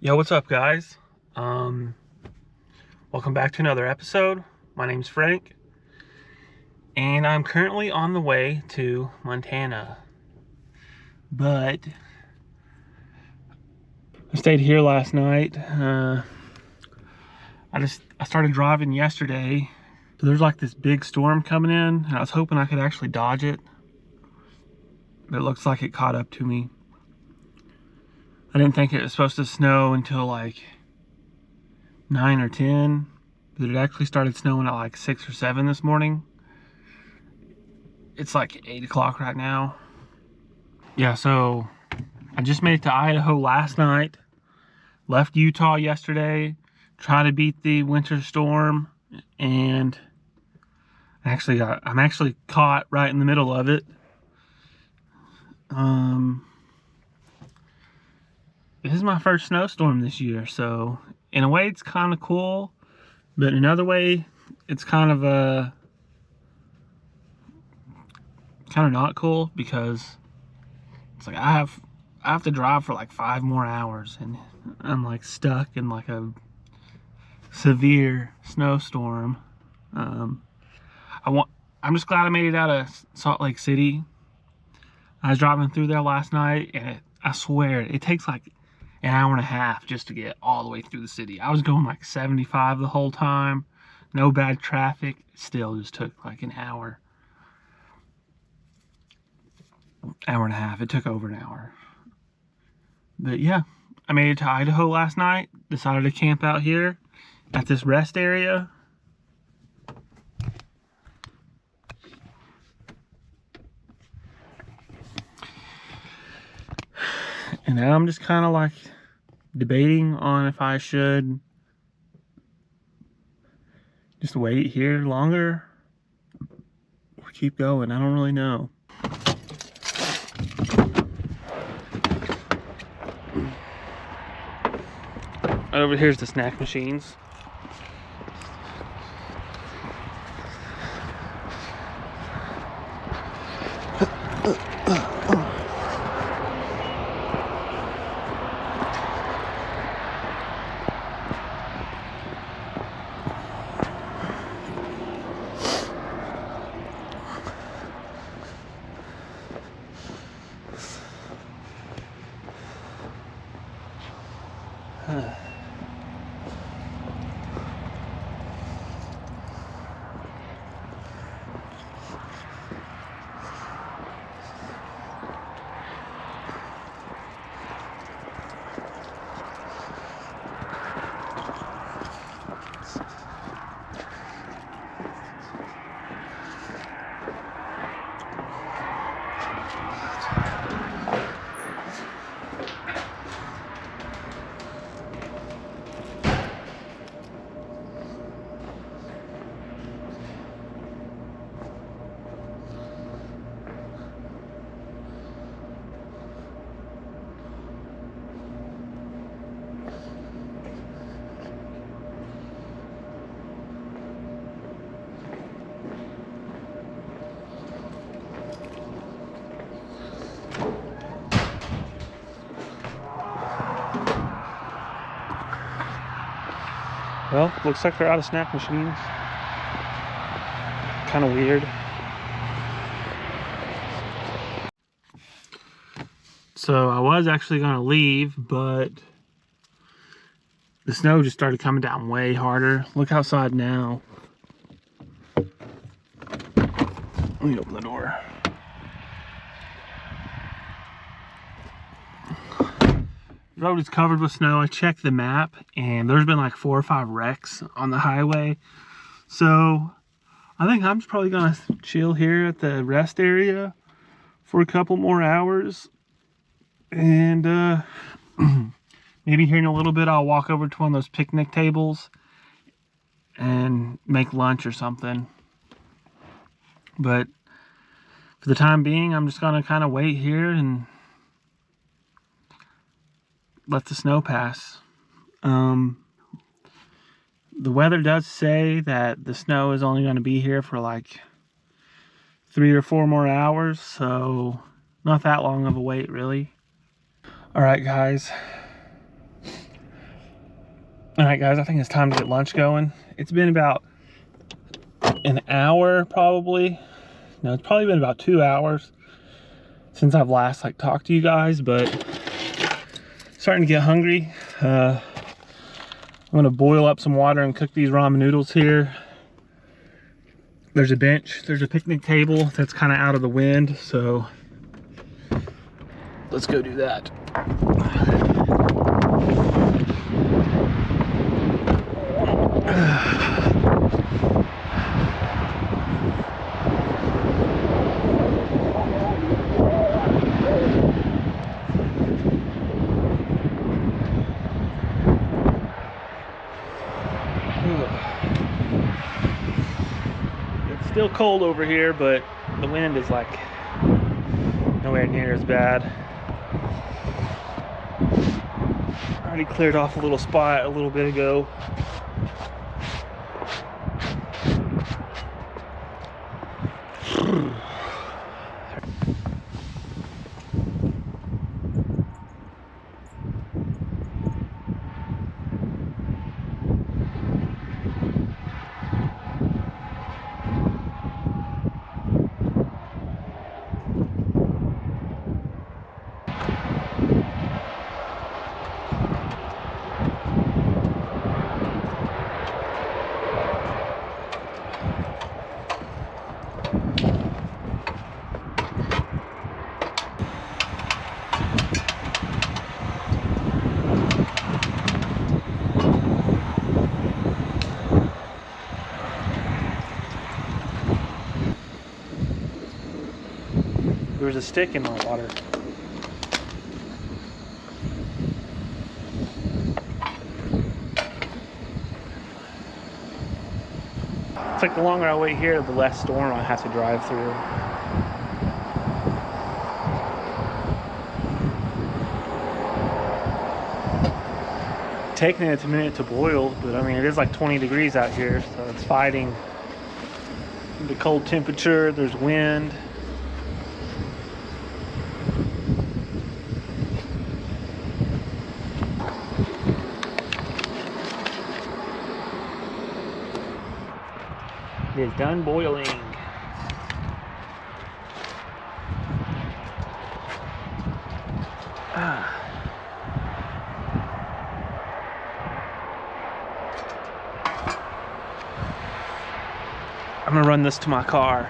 Yo, what's up, guys? Welcome back to another episode. My name's Frank, and I'm currently on the way to Montana. But I stayed here last night. I started driving yesterday. So there's like this big storm coming in, and I was hoping I could actually dodge it, but it looks like it caught up to me. I didn't think it was supposed to snow until like 9 or 10, but it actually started snowing at like 6 or 7 this morning. It's like 8 o'clock right now. Yeah, so I just made it to Idaho last night, left Utah yesterday, tried to beat the winter storm, and I'm actually caught right in the middle of it. This is my first snowstorm this year, so in a way it's kind of cool, but in another way it's kind of not cool, because it's like I have to drive for like 5 more hours, and I'm like stuck in like a severe snowstorm. I'm just glad I made it out of Salt Lake City. I was driving through there last night, and I swear it takes like an hour and a half just to get all the way through the city. I was going like 75 the whole time, no bad traffic. It still just took like an hour and a half. It took over an hour. But yeah, I made it to Idaho last night. Decided to camp out here at this rest area. And now I'm just kind of like debating on if I should just wait here longer or keep going. I don't really know. Right over here's the snack machines. Well, looks like they're out of snack machines. Kind of weird. So I was actually going to leave, but the snow just started coming down way harder. Look outside now. Let me open the door. The road is covered with snow. I checked the map, and there's been like 4 or 5 wrecks on the highway. So I think I'm just probably gonna chill here at the rest area for a couple more hours, and maybe here in a little bit I'll walk over to one of those picnic tables and make lunch or something. But for the time being, I'm just gonna kind of wait here and let the snow pass. The weather does say that the snow is only going to be here for like 3 or 4 more hours, so not that long of a wait, really. All right, guys. All right, guys, I think it's time to get lunch going. It's been about an hour, probably. No, it's probably been about 2 hours since I've last talked to you guys, but starting to get hungry. I'm gonna boil up some water and cook these ramen noodles here. There's a bench, there's a picnic table that's kind of out of the wind, so let's go do that. It's still cold over here, but the wind is like nowhere near as bad. I already cleared off a little spot a little bit ago. There was a stick in my water. It's like the longer I wait here, the less storm I have to drive through. Taking it a minute to boil, but I mean it is like 20 degrees out here, so it's fighting the cold temperature. There's wind. It is done boiling. I'm gonna run this to my car.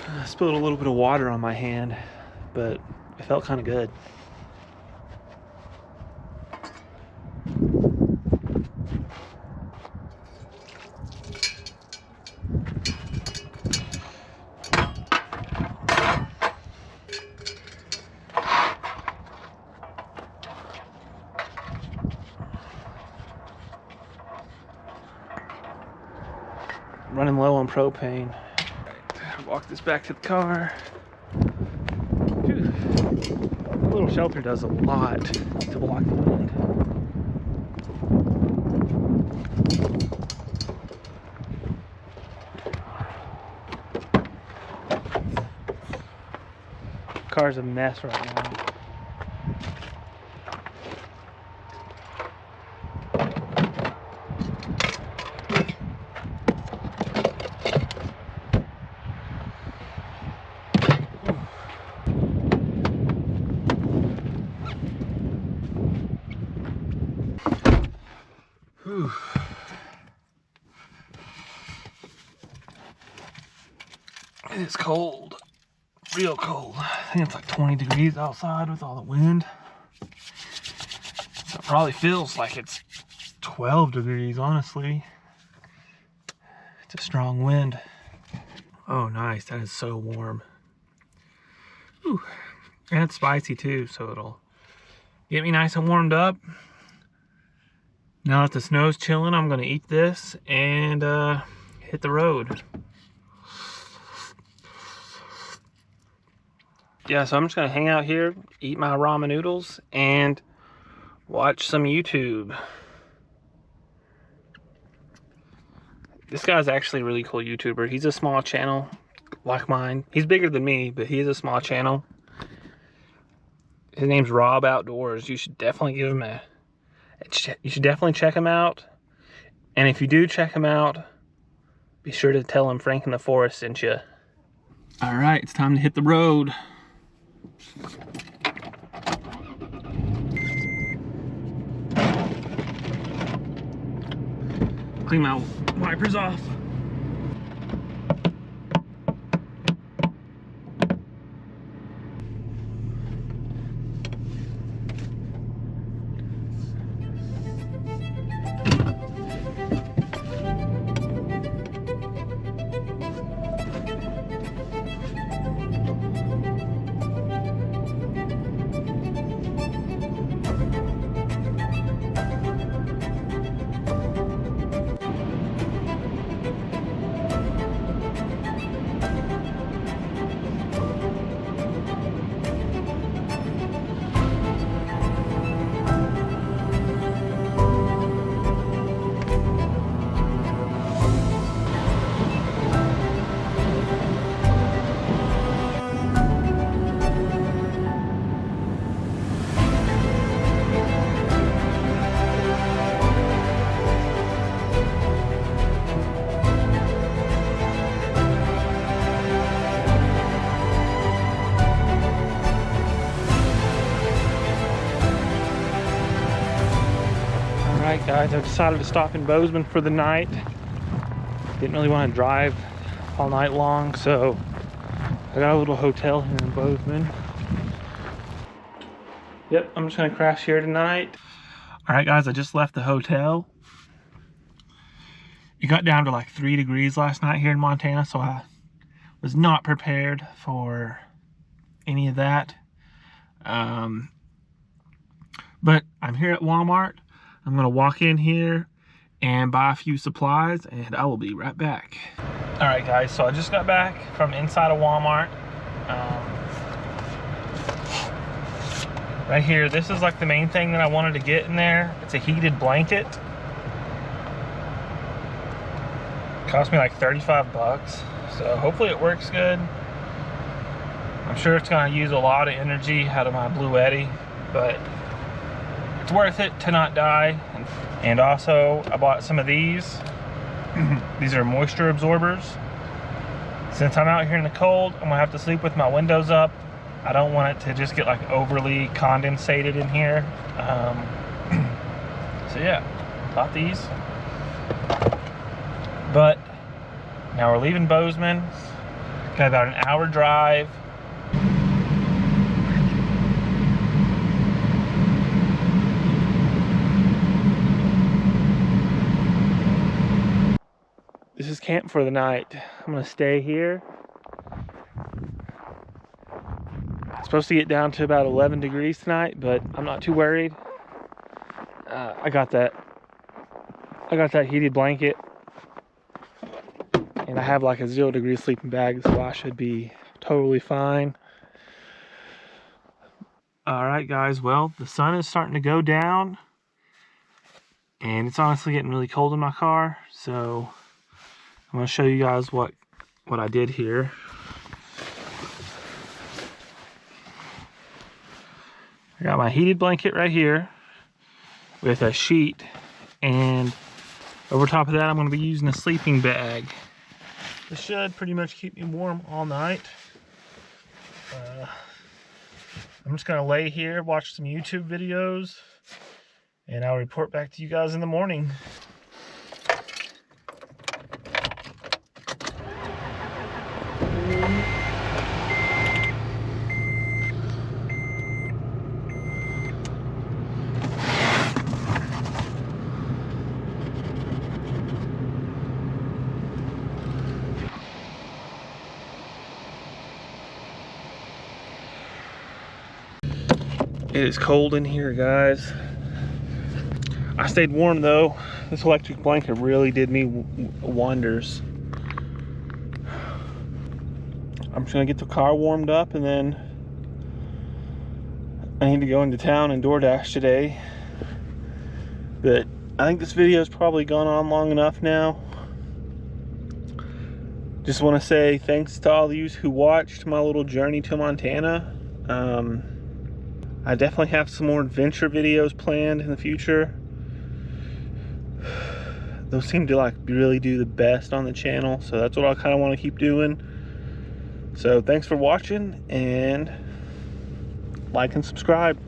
I spilled a little bit of water on my hand, but it felt kind of good. Running low on propane. Walk this back to the car. Phew. A little shelter does a lot to block the wind. Car's a mess right now. Whew. It is cold, real cold. I think it's like 20 degrees outside with all the wind. So it probably feels like it's 12 degrees, honestly. It's a strong wind. Oh, nice, that is so warm. Whew. And it's spicy too, so it'll get me nice and warmed up. Now that the snow's chilling, I'm gonna eat this and hit the road. Yeah, so I'm just gonna hang out here, eat my ramen noodles, and watch some YouTube. This guy's actually a really cool YouTuber. He's a small channel like mine. He's bigger than me, but he is a small channel. His name's Rob Outdoors. You should definitely give him you should definitely check him out. And if you do check him out, be sure to tell him Frank in the Forest sent you. All right, it's time to hit the road. Clean my wipers off. Alright guys, I decided to stop in Bozeman for the night. Didn't really want to drive all night long, so I got a little hotel here in Bozeman. Yep, I'm just gonna crash here tonight. Alright guys, I just left the hotel. It got down to like 3 degrees last night here in Montana, so I was not prepared for any of that. But I'm here at Walmart. I'm gonna walk in here and buy a few supplies, and I will be right back. All right guys, so I just got back from inside of Walmart. Right here, this is like the main thing that I wanted to get in there. It's a heated blanket. Cost me like 35 bucks. So hopefully it works good. I'm sure it's gonna use a lot of energy out of my Blue Eddy, but it's worth it to not die. And also, I bought some of these. These are moisture absorbers. Since I'm out here in the cold, I'm gonna have to sleep with my windows up. I don't want it to just get like overly condensated in here. So yeah, bought these. But now we're leaving Bozeman. Got about an hour drive. This is camp for the night. I'm gonna stay here. It's supposed to get down to about 11 degrees tonight, but I'm not too worried. I got that heated blanket, and I have like a 0 degree sleeping bag, so I should be totally fine. All right, guys. Well, the sun is starting to go down, and it's honestly getting really cold in my car, so I'm gonna show you guys what I did here. I got my heated blanket right here with a sheet, and over top of that I'm gonna be using a sleeping bag. This should pretty much keep me warm all night. I'm just gonna lay here, watch some YouTube videos, and I'll report back to you guys in the morning. It is cold in here, guys. I stayed warm though. This electric blanket really did me wonders. I'm just gonna get the car warmed up and then I need to go into town and DoorDash today. But I think this video's probably gone on long enough now. Just want to say thanks to all of you who watched my little journey to Montana. I definitely have some more adventure videos planned in the future. Those seem to like really do the best on the channel, so that's what I kind of want to keep doing. So thanks for watching, and like and subscribe.